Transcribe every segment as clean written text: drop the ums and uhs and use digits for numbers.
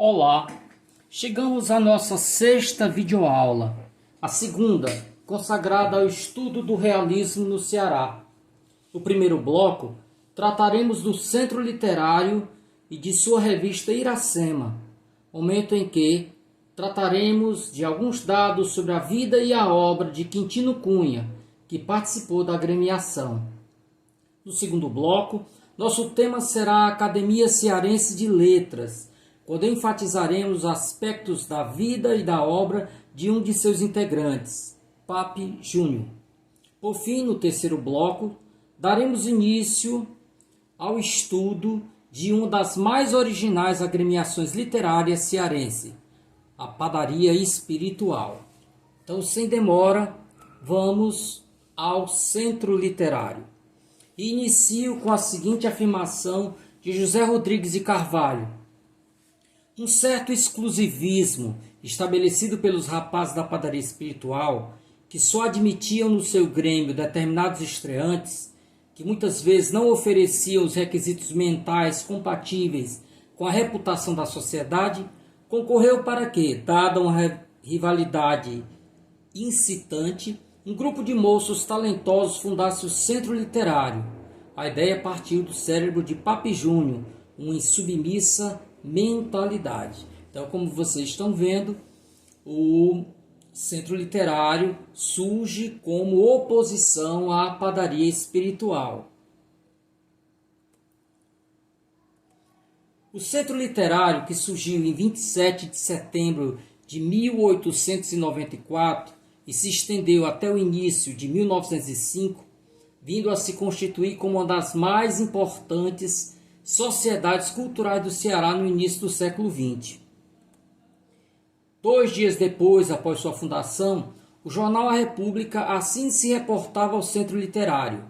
Olá, chegamos à nossa sexta videoaula, a segunda, consagrada ao estudo do realismo no Ceará. No primeiro bloco, trataremos do Centro Literário e de sua revista Iracema, momento em que trataremos de alguns dados sobre a vida e a obra de Quintino Cunha, que participou da agremiação. No segundo bloco, nosso tema será a Academia Cearense de Letras, quando enfatizaremos aspectos da vida e da obra de um de seus integrantes, Papi Júnior. Por fim, no terceiro bloco, daremos início ao estudo de uma das mais originais agremiações literárias cearense, a Padaria Espiritual. Então, sem demora, vamos ao Centro Literário. E inicio com a seguinte afirmação de José Rodrigues de Carvalho. Um certo exclusivismo estabelecido pelos rapazes da Padaria Espiritual, que só admitiam no seu grêmio determinados estreantes, que muitas vezes não ofereciam os requisitos mentais compatíveis com a reputação da sociedade, concorreu para que, dada uma rivalidade incitante, um grupo de moços talentosos fundasse o Centro Literário. A ideia partiu do cérebro de Papi Júnior, uma insubmissa mentalidade. Então, como vocês estão vendo, o Centro Literário surge como oposição à Padaria Espiritual. O Centro Literário, que surgiu em 27 de setembro de 1894 e se estendeu até o início de 1905, vindo a se constituir como uma das mais importantes sociedades culturais do Ceará no início do século XX. 2 dias depois, após sua fundação, o jornal A República assim se reportava ao Centro Literário.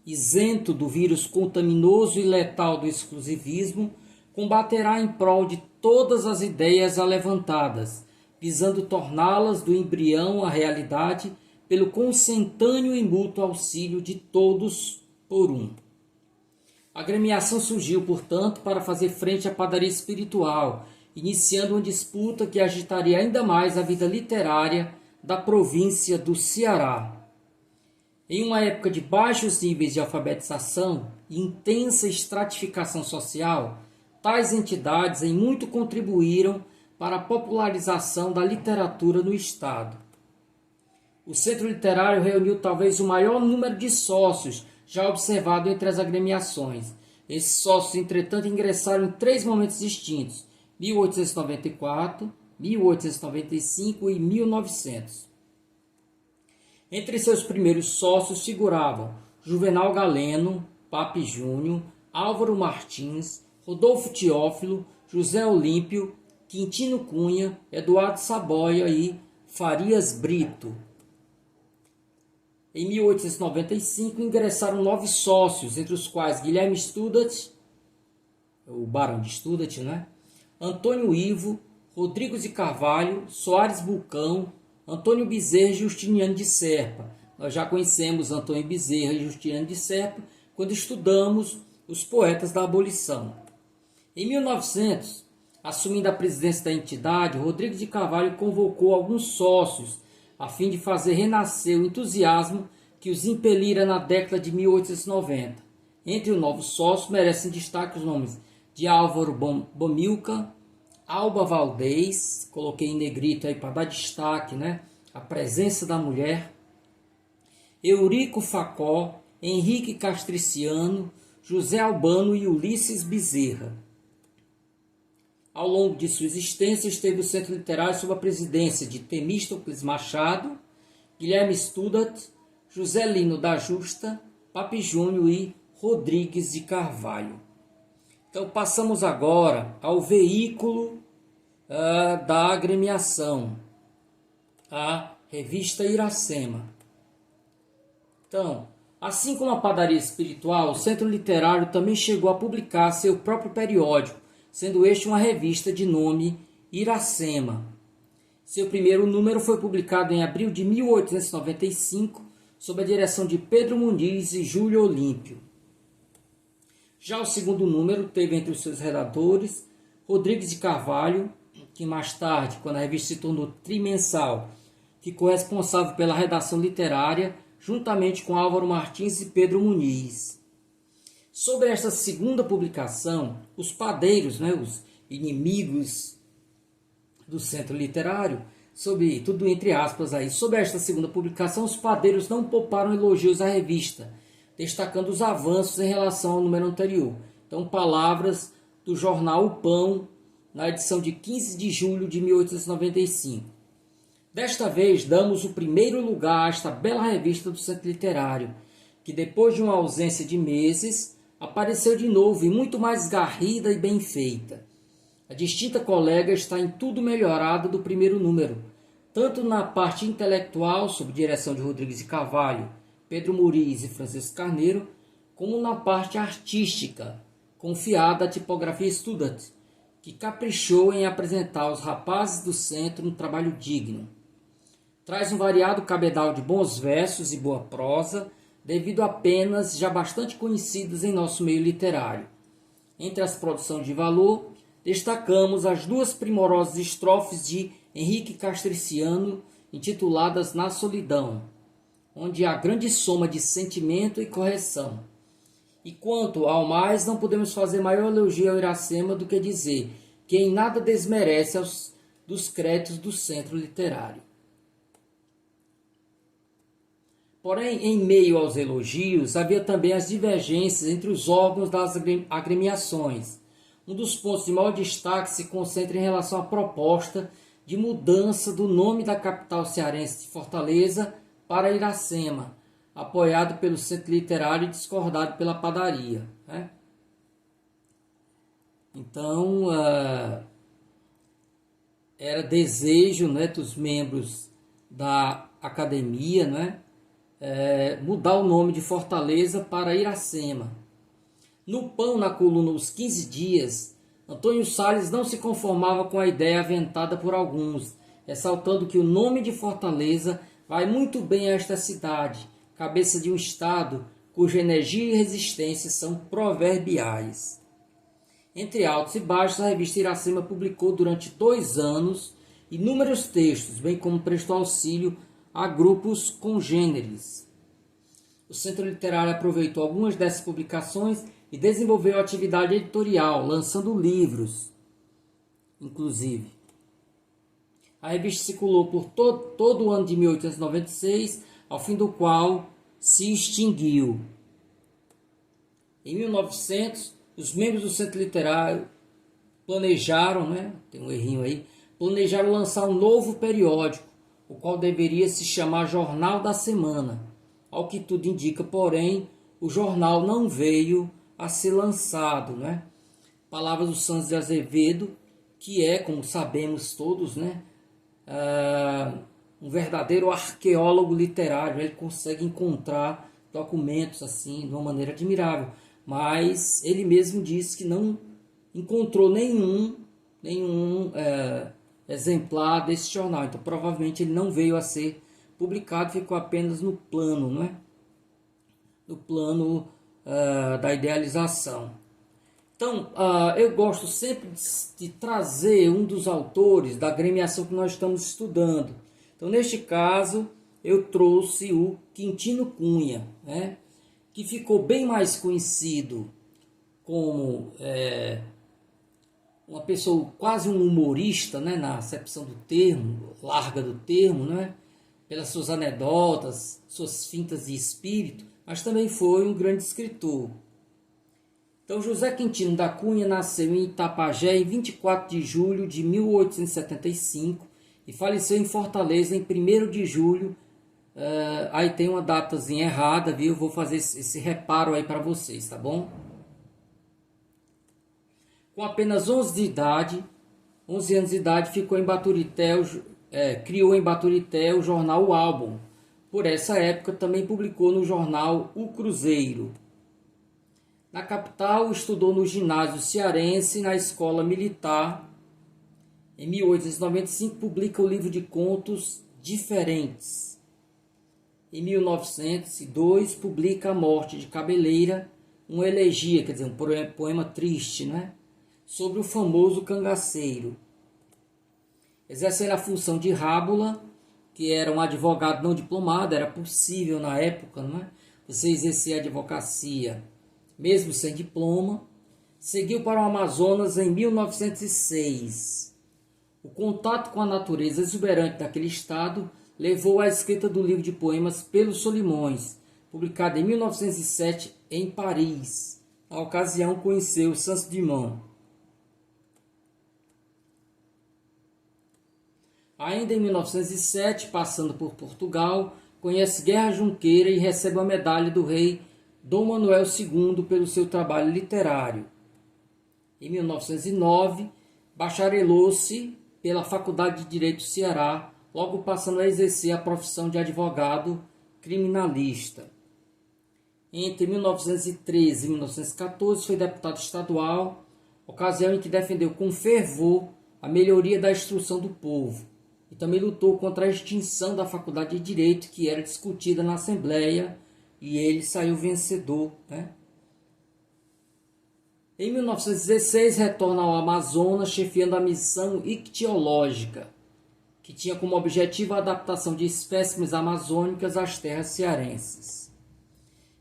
Isento do vírus contaminoso e letal do exclusivismo, combaterá em prol de todas as ideias alevantadas, visando torná-las do embrião à realidade pelo consentâneo e mútuo auxílio de todos por um. A agremiação surgiu, portanto, para fazer frente à Padaria Espiritual, iniciando uma disputa que agitaria ainda mais a vida literária da província do Ceará. Em uma época de baixos níveis de alfabetização e intensa estratificação social, tais entidades em muito contribuíram para a popularização da literatura no Estado. O Centro Literário reuniu talvez o maior número de sócios já observado entre as agremiações. Esses sócios, entretanto, ingressaram em 3 momentos distintos: 1894, 1895 e 1900. Entre seus primeiros sócios figuravam Juvenal Galeno, Papi Júnior, Álvaro Martins, Rodolfo Teófilo, José Olímpio, Quintino Cunha, Eduardo Saboia e Farias Brito. Em 1895 ingressaram 9 sócios, entre os quais Guilherme Studat, o Barão de Studat, Antônio Ivo, Rodrigues de Carvalho, Soares Bulcão, Antônio Bezerra e Justiniano de Serpa. Nós já conhecemos Antônio Bezerra e Justiniano de Serpa quando estudamos os poetas da abolição. Em 1900, assumindo a presidência da entidade, Rodrigues de Carvalho convocou alguns sócios a fim de fazer renascer o entusiasmo que os impelira na década de 1890. Entre os novos sócios merecem destaque os nomes de Álvaro Bomilca, Alba Valdez, coloquei em negrito aí para dar destaque, a presença da mulher, Eurico Facó, Henrique Castriciano, José Albano e Ulisses Bezerra. Ao longo de sua existência, esteve o Centro Literário sob a presidência de Temístocles Machado, Guilherme Studat, José Lino da Justa, Papi Júnior e Rodrigues de Carvalho. Então, passamos agora ao veículo da agremiação, a revista Iracema. Então, assim como a Padaria Espiritual, o Centro Literário também chegou a publicar seu próprio periódico, sendo este uma revista de nome Iracema. Seu primeiro número foi publicado em abril de 1895, sob a direção de Pedro Muniz e Júlio Olímpio. Já o segundo número teve entre os seus redatores Rodrigues de Carvalho, que mais tarde, quando a revista se tornou trimensal, ficou responsável pela redação literária, juntamente com Álvaro Martins e Pedro Muniz. Sobre esta segunda publicação, os padeiros, os inimigos do Centro Literário, tudo entre aspas aí, sobre esta segunda publicação, os padeiros não pouparam elogios à revista, destacando os avanços em relação ao número anterior. Então, palavras do jornal O Pão, na edição de 15 de julho de 1895. Desta vez, damos o primeiro lugar a esta bela revista do Centro Literário, que depois de uma ausência de meses, apareceu de novo e muito mais garrida e bem feita. A distinta colega está em tudo melhorada do primeiro número, tanto na parte intelectual, sob direção de Rodrigues de Carvalho, Pedro Muniz e Francisco Carneiro, como na parte artística, confiada à tipografia Student, que caprichou em apresentar aos rapazes do centro um trabalho digno. Traz um variado cabedal de bons versos e boa prosa, devido a penas já bastante conhecidas em nosso meio literário. Entre as produções de valor, destacamos as duas primorosas estrofes de Henrique Castriciano, intituladas Na Solidão, onde há grande soma de sentimento e correção. E quanto ao mais, não podemos fazer maior elogio ao Iracema do que dizer que em nada desmerece dos créditos do Centro Literário. Porém, em meio aos elogios, havia também as divergências entre os órgãos das agremiações. Um dos pontos de maior destaque se concentra em relação à proposta de mudança do nome da capital cearense de Fortaleza para Iracema, apoiado pelo Centro Literário e discordado pela padaria. Então, era desejo dos membros da academia mudar o nome de Fortaleza para Iracema. No Pão, na coluna Os 15 Dias, Antônio Salles não se conformava com a ideia aventada por alguns, ressaltando que o nome de Fortaleza vai muito bem a esta cidade, cabeça de um estado cuja energia e resistência são proverbiais. Entre altos e baixos, a revista Iracema publicou durante 2 anos inúmeros textos, bem como prestou auxílio a grupos congêneres. O Centro Literário aproveitou algumas dessas publicações e desenvolveu atividade editorial, lançando livros, inclusive. A revista circulou por todo o ano de 1896, ao fim do qual se extinguiu. Em 1900, os membros do Centro Literário planejaram, tem um errinho aí, planejaram lançar um novo periódico, o qual deveria se chamar Jornal da Semana. Ao que tudo indica, porém, o jornal não veio a ser lançado. Palavras do Santos de Azevedo, que é, como sabemos todos, um verdadeiro arqueólogo literário. Ele consegue encontrar documentos assim de uma maneira admirável, mas ele mesmo disse que não encontrou nenhum exemplar desse jornal. Então provavelmente ele não veio a ser publicado, ficou apenas no plano, no plano da idealização. Então, eu gosto sempre de trazer um dos autores da agremiação que nós estamos estudando. Então, neste caso, eu trouxe o Quintino Cunha, que ficou bem mais conhecido como uma pessoa, quase um humorista, na acepção do termo, larga do termo, pelas suas anedotas, suas fintas de espírito, mas também foi um grande escritor. Então, José Quintino da Cunha nasceu em Itapajé em 24 de julho de 1875 e faleceu em Fortaleza em 1º de julho. Aí tem uma datazinha errada, viu? Eu vou fazer esse reparo aí para vocês, tá bom? Com apenas 11 anos de idade, ficou em Baturité, criou em Baturité o jornal O Álbum. Por essa época, também publicou no jornal O Cruzeiro. Na capital, estudou no ginásio cearense e na escola militar. Em 1895, publica o livro de contos Diferentes. Em 1902, publica A Morte de Cabeleira, uma elegia, quer dizer, um poema triste, sobre o famoso cangaceiro. Exercendo a função de rábula, que era um advogado não diplomado, era possível na época, não é? Você exercer a advocacia mesmo sem diploma. Seguiu para o Amazonas em 1906. O contato com a natureza exuberante daquele estado levou à escrita do livro de poemas Pelos Solimões, publicado em 1907 em Paris. Na ocasião, conheceu Saint-Simon. Ainda em 1907, passando por Portugal, conhece Guerra Junqueira e recebe a medalha do rei Dom Manuel II pelo seu trabalho literário. Em 1909, bacharelou-se pela Faculdade de Direito do Ceará, logo passando a exercer a profissão de advogado criminalista. Entre 1913 e 1914 foi deputado estadual, ocasião em que defendeu com fervor a melhoria da instrução do povo e também lutou contra a extinção da Faculdade de Direito, que era discutida na Assembleia, e ele saiu vencedor, né? Em 1916, retorna ao Amazonas, chefiando a missão ictiológica, que tinha como objetivo a adaptação de espécimes amazônicas às terras cearenses.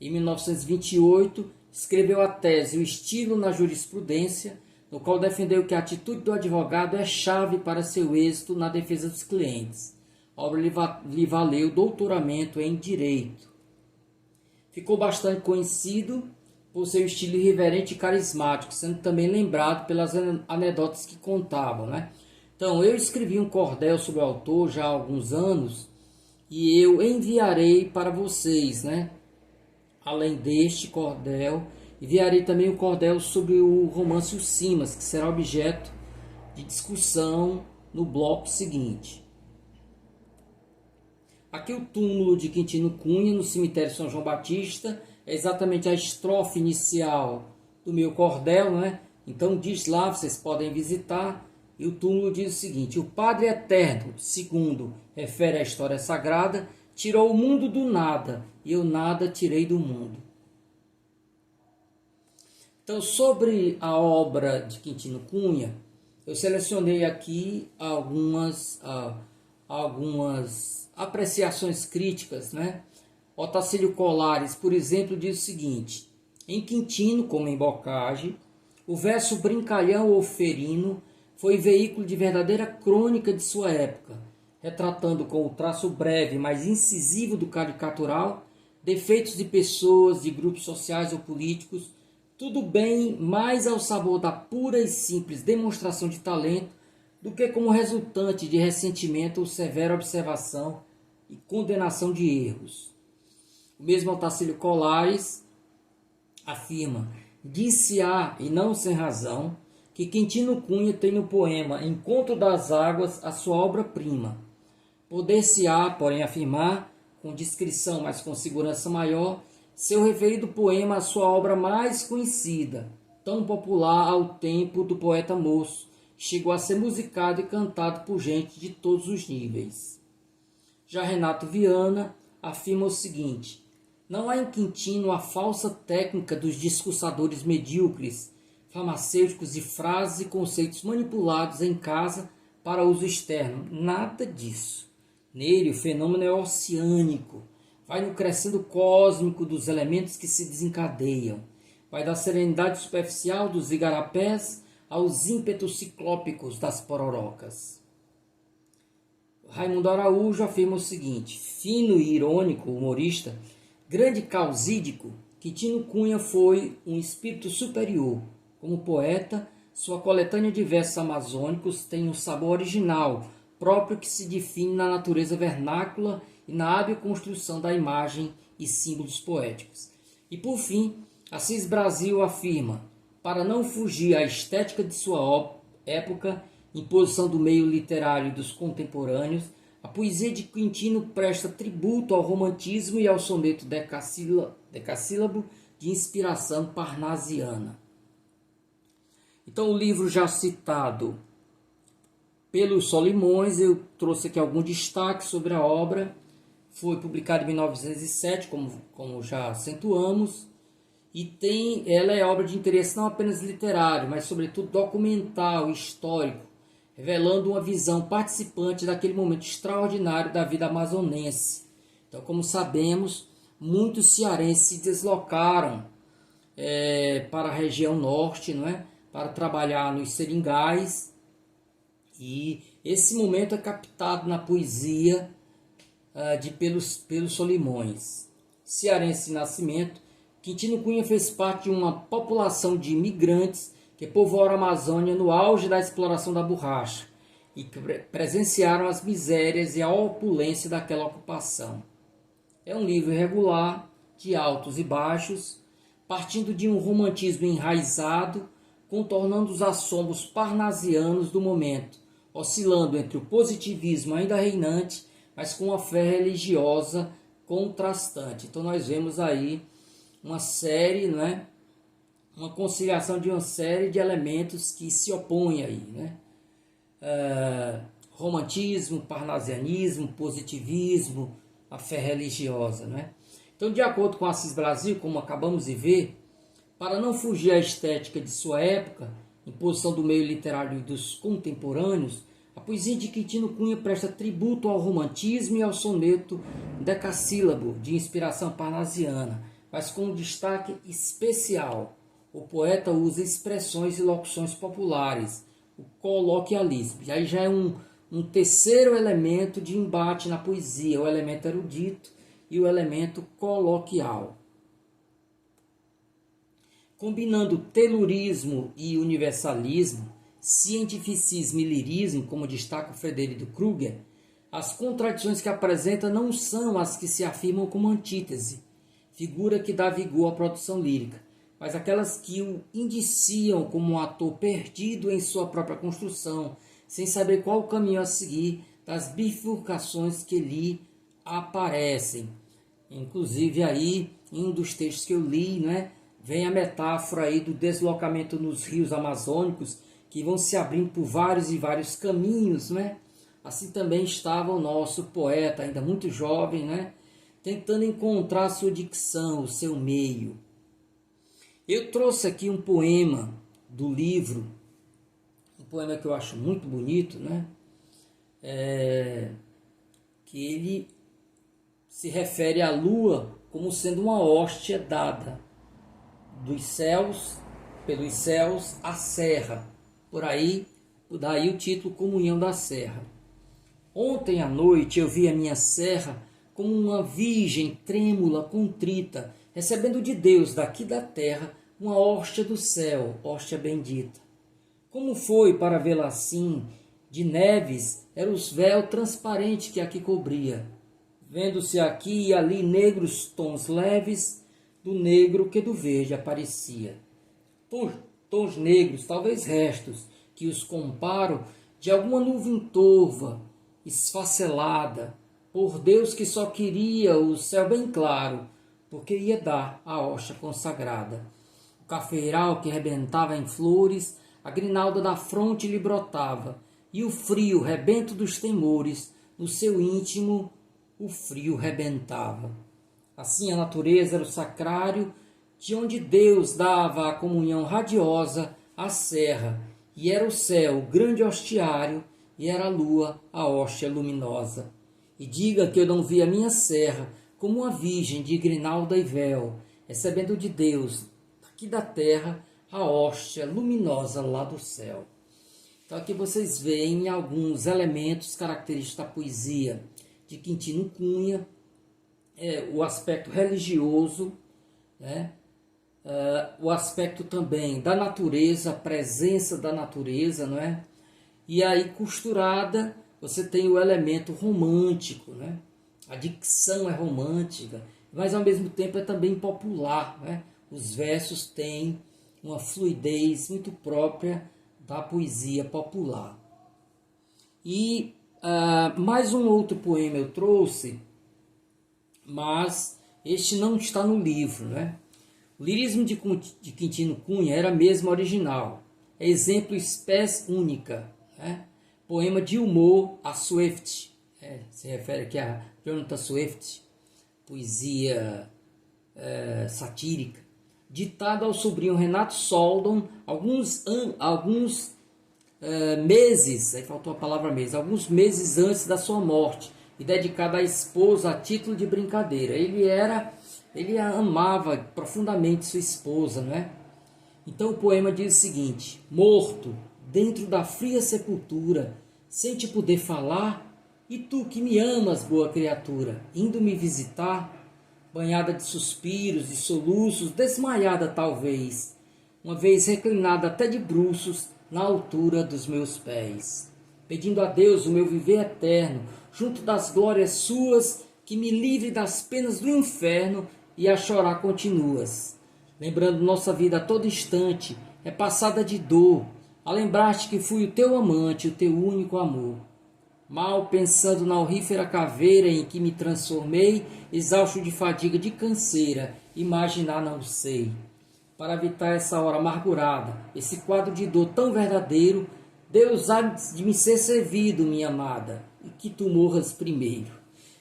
Em 1928, escreveu a tese O Estilo na Jurisprudência, no qual defendeu que a atitude do advogado é chave para seu êxito na defesa dos clientes. A obra lhe valeu doutoramento em Direito. Ficou bastante conhecido por seu estilo irreverente e carismático, sendo também lembrado pelas anedotas que contavam, né? Então, eu escrevi um cordel sobre o autor já há alguns anos e eu enviarei para vocês, né? Além deste cordel, enviarei também um cordel sobre o romance Os Simas, que será objeto de discussão no bloco seguinte. Aqui o túmulo de Quintino Cunha, no cemitério São João Batista, é exatamente a estrofe inicial do meu cordel, né? Então diz lá, vocês podem visitar, e o túmulo diz o seguinte: o Padre Eterno, segundo refere a história sagrada, tirou o mundo do nada, e eu nada tirei do mundo. Então, sobre a obra de Quintino Cunha, eu selecionei aqui algumas apreciações críticas, né? Otacílio Colares, por exemplo, diz o seguinte: em Quintino, como em Bocage, o verso brincalhão ou ferino foi veículo de verdadeira crônica de sua época, retratando com o traço breve, mas incisivo do caricatural, defeitos de pessoas, de grupos sociais ou políticos, tudo bem mais ao sabor da pura e simples demonstração de talento do que como resultante de ressentimento ou severa observação e condenação de erros. O mesmo Otacílio Colares afirma: disse-á, e não sem razão, que Quintino Cunha tem no poema Encontro das Águas a sua obra-prima. Poder-se-á, porém, afirmar, com discrição, mas com segurança maior, seu referido poema a sua obra mais conhecida, tão popular ao tempo do poeta moço, chegou a ser musicado e cantado por gente de todos os níveis. Já Renato Viana afirma o seguinte: não há em Quintino a falsa técnica dos discursadores medíocres, farmacêuticos de frases e conceitos manipulados em casa para uso externo. Nada disso. Nele o fenômeno é oceânico, vai no crescendo cósmico dos elementos que se desencadeiam, vai da serenidade superficial dos igarapés aos ímpetos ciclópicos das pororocas. Raimundo Araújo afirma o seguinte: fino e irônico humorista, grande causídico, Quintino Cunha foi um espírito superior. Como poeta, sua coletânea de versos amazônicos tem um sabor original, próprio que se define na natureza vernácula e na hábil construção da imagem e símbolos poéticos. E por fim, Assis Brasil afirma: para não fugir à estética de sua época, imposição do meio literário e dos contemporâneos, a poesia de Quintino presta tributo ao romantismo e ao soneto decassílabo de inspiração parnasiana. Então, o livro já citado pelos Solimões, eu trouxe aqui algum destaque sobre a obra. Foi publicado em 1907, como já acentuamos, ela é obra de interesse não apenas literário, mas sobretudo documental, histórico, revelando uma visão participante daquele momento extraordinário da vida amazonense. Então, como sabemos, muitos cearenses se deslocaram para a região norte, não é? Para trabalhar nos seringais, e esse momento é captado na poesia de Pelos Solimões. Cearense de nascimento, Quintino Cunha fez parte de uma população de imigrantes que povoaram a Amazônia no auge da exploração da borracha e que presenciaram as misérias e a opulência daquela ocupação. É um livro irregular, de altos e baixos, partindo de um romantismo enraizado, contornando os assombros parnasianos do momento, oscilando entre o positivismo ainda reinante, mas com uma fé religiosa contrastante. Então nós vemos aí uma série, não é? Uma conciliação de uma série de elementos que se opõem aí, né? Romantismo, parnasianismo, positivismo, a fé religiosa, né? Então, de acordo com Assis Brasil, como acabamos de ver, para não fugir à estética de sua época, imposição do meio literário e dos contemporâneos, a poesia de Quintino Cunha presta tributo ao romantismo e ao soneto decassílabo de inspiração parnasiana, mas com um destaque especial. O poeta usa expressões e locuções populares, o coloquialismo. E aí já é um terceiro elemento de embate na poesia, o elemento erudito e o elemento coloquial. Combinando telurismo e universalismo, cientificismo e lirismo, como destaca Frederico Kruger, as contradições que apresenta não são as que se afirmam como antítese, figura que dá vigor à produção lírica, mas aquelas que o indiciam como um ator perdido em sua própria construção, sem saber qual o caminho a seguir das bifurcações que lhe aparecem. Inclusive aí, em um dos textos que eu li, né, vem a metáfora aí do deslocamento nos rios amazônicos, que vão se abrindo por vários e vários caminhos, né? Assim também estava o nosso poeta, ainda muito jovem, né, tentando encontrar a sua dicção, o seu meio. Eu trouxe aqui um poema do livro, um poema que eu acho muito bonito, né? Que ele se refere à lua como sendo uma hóstia dada dos céus, pelos céus, à serra. Daí o título Comunhão da Serra. Ontem à noite eu vi a minha serra como uma virgem trêmula, contrita, recebendo de Deus daqui da terra uma hóstia do céu, hóstia bendita. Como foi para vê-la assim? De neves era o véu transparente que aqui cobria, vendo-se aqui e ali negros tons leves do negro que do verde aparecia. Tons negros, talvez restos, que os comparo de alguma nuvem torva, esfacelada, por Deus que só queria o céu bem claro, porque ia dar a hóstia consagrada. O cafeiral que rebentava em flores, a grinalda da fronte lhe brotava, e o frio, rebento dos temores, no seu íntimo o frio rebentava. Assim a natureza era o sacrário, de onde Deus dava a comunhão radiosa à serra, e era o céu o grande hostiário, e era a lua a hóstia luminosa. E diga que eu não vi a minha serra como uma virgem de grinalda e véu, recebendo de Deus, aqui da terra, a hóstia luminosa lá do céu. Então aqui vocês veem alguns elementos característicos da poesia de Quintino Cunha, o aspecto religioso, né? O aspecto também da natureza, a presença da natureza, não é? E aí costurada você tem o elemento romântico, né? A dicção é romântica, mas ao mesmo tempo é também popular, né? Os versos têm uma fluidez muito própria da poesia popular. E mais um outro poema eu trouxe, mas este não está no livro, né? O lirismo de Quintino Cunha era mesmo original, é exemplo espécie única, né? Poema de humor a Swift, se refere aqui a Jonathan Swift, poesia satírica. ditado ao sobrinho Renato Soldon alguns meses, aí faltou a palavra meses, alguns meses antes da sua morte, e dedicado à esposa a título de brincadeira. Ele amava profundamente sua esposa, não é? Então o poema diz o seguinte: morto, dentro da fria sepultura, sem te poder falar, e tu que me amas, boa criatura, indo me visitar, banhada de suspiros e soluços, desmaiada talvez, uma vez reclinada até de bruços na altura dos meus pés, pedindo a Deus o meu viver eterno, junto das glórias suas, que me livre das penas do inferno, e a chorar continuas, lembrando nossa vida a todo instante, é passada de dor, a lembrar-te que fui o teu amante, o teu único amor. Mal pensando na horrífera caveira em que me transformei, exausto de fadiga, de canseira, imaginar não sei. Para evitar essa hora amargurada, esse quadro de dor tão verdadeiro, Deus há de me ser servido, minha amada, e que tu morras primeiro.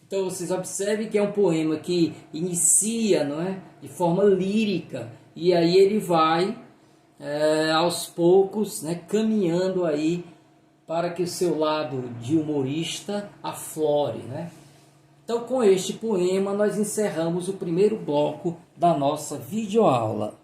Então vocês observem que é um poema que inicia, não é, de forma lírica, e aí ele vai aos poucos, né, caminhando aí para que o seu lado de humorista aflore, né? Então, com este poema, nós encerramos o primeiro bloco da nossa videoaula.